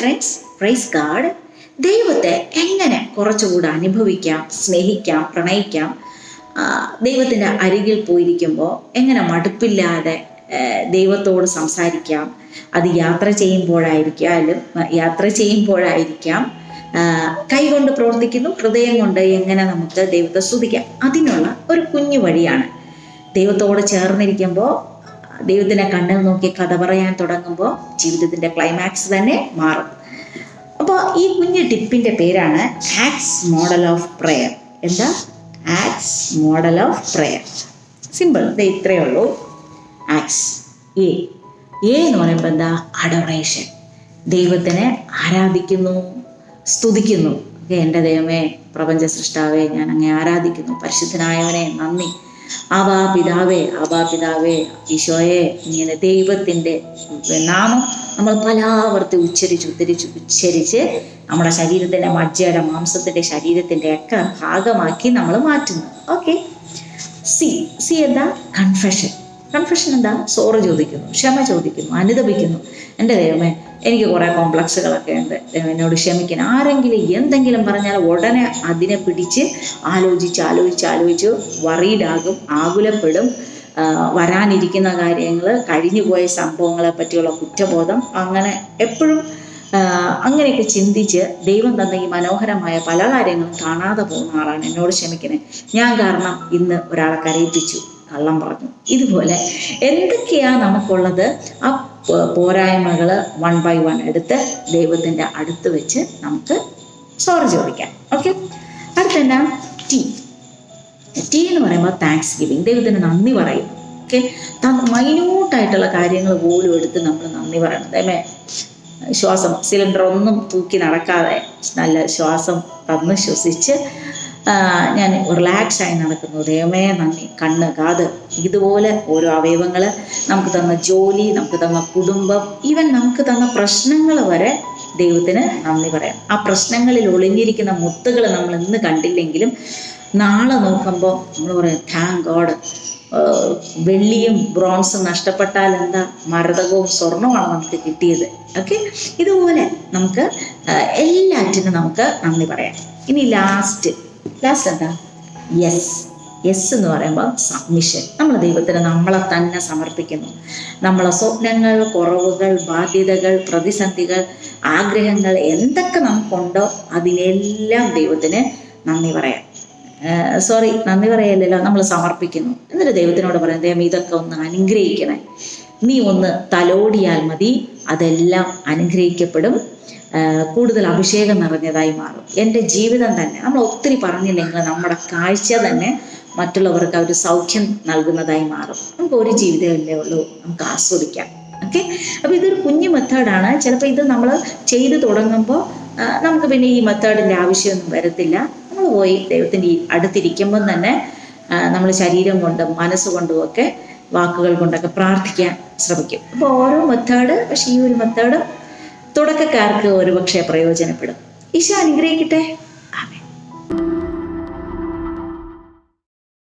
Friends, praise God. ദൈവത്തെ എങ്ങനെ കുറച്ചുകൂടെ അനുഭവിക്കാം, സ്നേഹിക്കാം, പ്രണയിക്കാം? ദൈവത്തിൻ്റെ അരികിൽ പോയിരിക്കുമ്പോൾ എങ്ങനെ മടുപ്പില്ലാതെ ദൈവത്തോട് സംസാരിക്കാം? അത് യാത്ര ചെയ്യുമ്പോഴായിരിക്കാം, കൈകൊണ്ട് പ്രവർത്തിക്കുന്നു, ഹൃദയം കൊണ്ട് എങ്ങനെ നമുക്ക് ദൈവത്തെ സ്തുതിക്കാം? അതിനുള്ള ഒരു കുഞ്ഞു വഴിയാണ്. ദൈവത്തോട് ചേർന്നിരിക്കുമ്പോൾ, ദൈവത്തിനെ കണ്ണിൽ നോക്കി കഥ പറയാൻ തുടങ്ങുമ്പോൾ ജീവിതത്തിൻ്റെ ക്ലൈമാക്സ് തന്നെ മാറും. അപ്പോൾ ഈ കുഞ്ഞു ടിപ്പിൻ്റെ പേരാണ് ആക്ട്സ് മോഡൽ ഓഫ് പ്രെയർ. എന്താ? Acts model of prayer. Simple, ഇത് ഇത്രയേ ഉള്ളൂ. ആക്ട്സ് എ എന്ന് പറയുമ്പോൾ എന്താ? അഡോറേഷൻ. ദൈവത്തിനെ ആരാധിക്കുന്നു, സ്തുതിക്കുന്നു. എൻ്റെ ദൈവമേ, പ്രപഞ്ച സൃഷ്ടാവേ, ഞാൻ അങ്ങേ ആരാധിക്കുന്നു. പരിശുദ്ധനായവനെ നന്ദി. ആബാ പിതാവേ, ഈശോയെ. ഇങ്ങനെ ദൈവത്തിൻ്റെ നാമം നമ്മൾ പലാവർത്തി ഉച്ചരിച്ച് നമ്മുടെ ശരീരത്തിൻ്റെ മജ്ജയുടെ, മാംസത്തിൻ്റെ, ശരീരത്തിൻ്റെ ഒക്കെ ഭാഗമാക്കി നമ്മൾ മാറ്റുന്നു. ഓക്കെ. സി എന്താ? കൺഫെഷൻ എന്താ? സോറി ചോദിക്കുന്നു, ക്ഷമ ചോദിക്കുന്നു, അനുതപിക്കുന്നു. എൻ്റെ ദൈവമേ, എനിക്ക് കുറേ കോംപ്ലക്സുകളൊക്കെ ഉണ്ട്, എന്നോട് ക്ഷമിക്കണം. ആരെങ്കിലും എന്തെങ്കിലും പറഞ്ഞാൽ ഉടനെ അതിനെ പിടിച്ച് ആലോചിച്ച് വറീഡാകും, ആകുലപ്പെടും. വരാനിരിക്കുന്ന കാര്യങ്ങൾ, കഴിഞ്ഞുപോയ സംഭവങ്ങളെ പറ്റിയുള്ള കുറ്റബോധം, അങ്ങനെ എപ്പോഴും അങ്ങനെയൊക്കെ ചിന്തിച്ച് ദൈവം തന്ന ഈ മനോഹരമായ പല കാര്യങ്ങളും കാണാതെ പോകുന്ന ആളാണ്. എന്നോട് ക്ഷമിക്കണേ, ഞാൻ കാരണം ഇന്ന് ഒരാളെ കരയിപ്പിച്ചു, കള്ളം പറഞ്ഞു. ഇതുപോലെ എന്തൊക്കെയാണ് നമുക്കുള്ളത്, ആ പോരായ്മകൾ 1 by 1 എടുത്ത് ദൈവത്തിൻ്റെ അടുത്ത് വെച്ച് നമുക്ക് സോറി ചോദിക്കാം. ഓക്കെ. അടുത്തെന്താ? ടി എന്ന് പറയുമ്പോൾ താങ്ക്സ് ഗിവിങ്. ദൈവത്തിന് നന്ദി പറയുന്നു. ഓക്കെ. മൈന്യൂട്ടായിട്ടുള്ള കാര്യങ്ങൾ പോലും എടുത്ത് നമ്മൾ നന്ദി പറയണം. ദൈവമേ, ശ്വാസം, സിലിണ്ടർ ഒന്നും തൂക്കി നടക്കാതെ നല്ല ശ്വാസം തന്ന് ശ്വസിച്ച് ഞാൻ റിലാക്സായി നടക്കുന്നു. ദൈവമേ നന്ദി. കണ്ണ്, കാത്, ഇതുപോലെ ഓരോ അവയവങ്ങൾ, നമുക്ക് തന്ന ജോലി, നമുക്ക് തന്ന കുടുംബം, ഈവൻ നമുക്ക് തന്ന പ്രശ്നങ്ങൾ വരെ ദൈവത്തിന് നന്ദി പറയാം. ആ പ്രശ്നങ്ങളിൽ ഒളിഞ്ഞിരിക്കുന്ന മുത്തുകൾ നമ്മൾ ഇന്ന് കണ്ടില്ലെങ്കിലും നാളെ നോക്കുമ്പോൾ നമ്മൾ പറയും താങ്ക് ഗോഡ്. വെള്ളിയും ബ്രോൺസും നഷ്ടപ്പെട്ടാൽ എന്താ? മരതകവും സ്വർണവുമാണ് നമുക്ക് കിട്ടിയത്. ഓക്കെ. ഇതുപോലെ നമുക്ക് എല്ലാറ്റിനും നമുക്ക് നന്ദി പറയാം. ഇനി ലാസ്റ്റ് എന്താ? യെസ് എന്ന് പറയുമ്പോൾ സബ്മിഷൻ. നമ്മൾ ദൈവത്തിന് നമ്മളെ തന്നെ സമർപ്പിക്കുന്നു. നമ്മളെ സ്വപ്നങ്ങൾ, കുറവുകൾ, ബാധ്യതകൾ, പ്രതിസന്ധികൾ, ആഗ്രഹങ്ങൾ എന്തൊക്കെ നമുക്കുണ്ടോ അതിനെല്ലാം ദൈവത്തിന് നന്ദി പറയാം. നന്ദി പറയല്ലോ, നമ്മൾ സമർപ്പിക്കുന്നു. എന്നിട്ട് ദൈവത്തിനോട് പറയാം, ദൈവം ഇതൊക്കെ ഒന്ന് അനുഗ്രഹിക്കണേ, നീ ഒന്ന് തലോടിയാൽ മതി, അതെല്ലാം അനുഗ്രഹിക്കപ്പെടും, കൂടുതൽ അഭിഷേകം നിറഞ്ഞതായി മാറും. എൻ്റെ ജീവിതം തന്നെ, നമ്മൾ ഒത്തിരി പറഞ്ഞില്ലെങ്കിൽ നമ്മുടെ കാഴ്ച തന്നെ മറ്റുള്ളവർക്ക് ഒരു സൗഖ്യം നൽകുന്നതായി മാറും. നമുക്ക് ഒരു ജീവിതമല്ലേ ഉള്ളൂ, നമുക്ക് ആസ്വദിക്കാം. ഓക്കെ. അപ്പോൾ ഇതൊരു കുഞ്ഞു മെത്തേഡാണ്. ചിലപ്പോൾ ഇത് നമ്മൾ ചെയ്തു തുടങ്ങുമ്പോൾ നമുക്ക് പിന്നെ ഈ മെത്തേഡിൻ്റെ ആവശ്യമൊന്നും വരത്തില്ല. നമ്മൾ പോയി ദൈവത്തിൻ്റെ അടുത്തിരിക്കുമ്പം തന്നെ നമ്മൾ ശരീരം കൊണ്ടും മനസ്സുകൊണ്ടും ഒക്കെ, വാക്കുകൾ കൊണ്ടൊക്കെ പ്രാർത്ഥിക്കാൻ ശ്രമിക്കും. അപ്പോൾ ഓരോ മെത്തേഡ്, പക്ഷേ ഈ ഒരു മെത്തേഡ് തുടക്കക്കാർക്ക് ഒരുപക്ഷെ പ്രയോജനപ്പെടും. ഈശോ അനുഗ്രഹിക്കട്ടെ.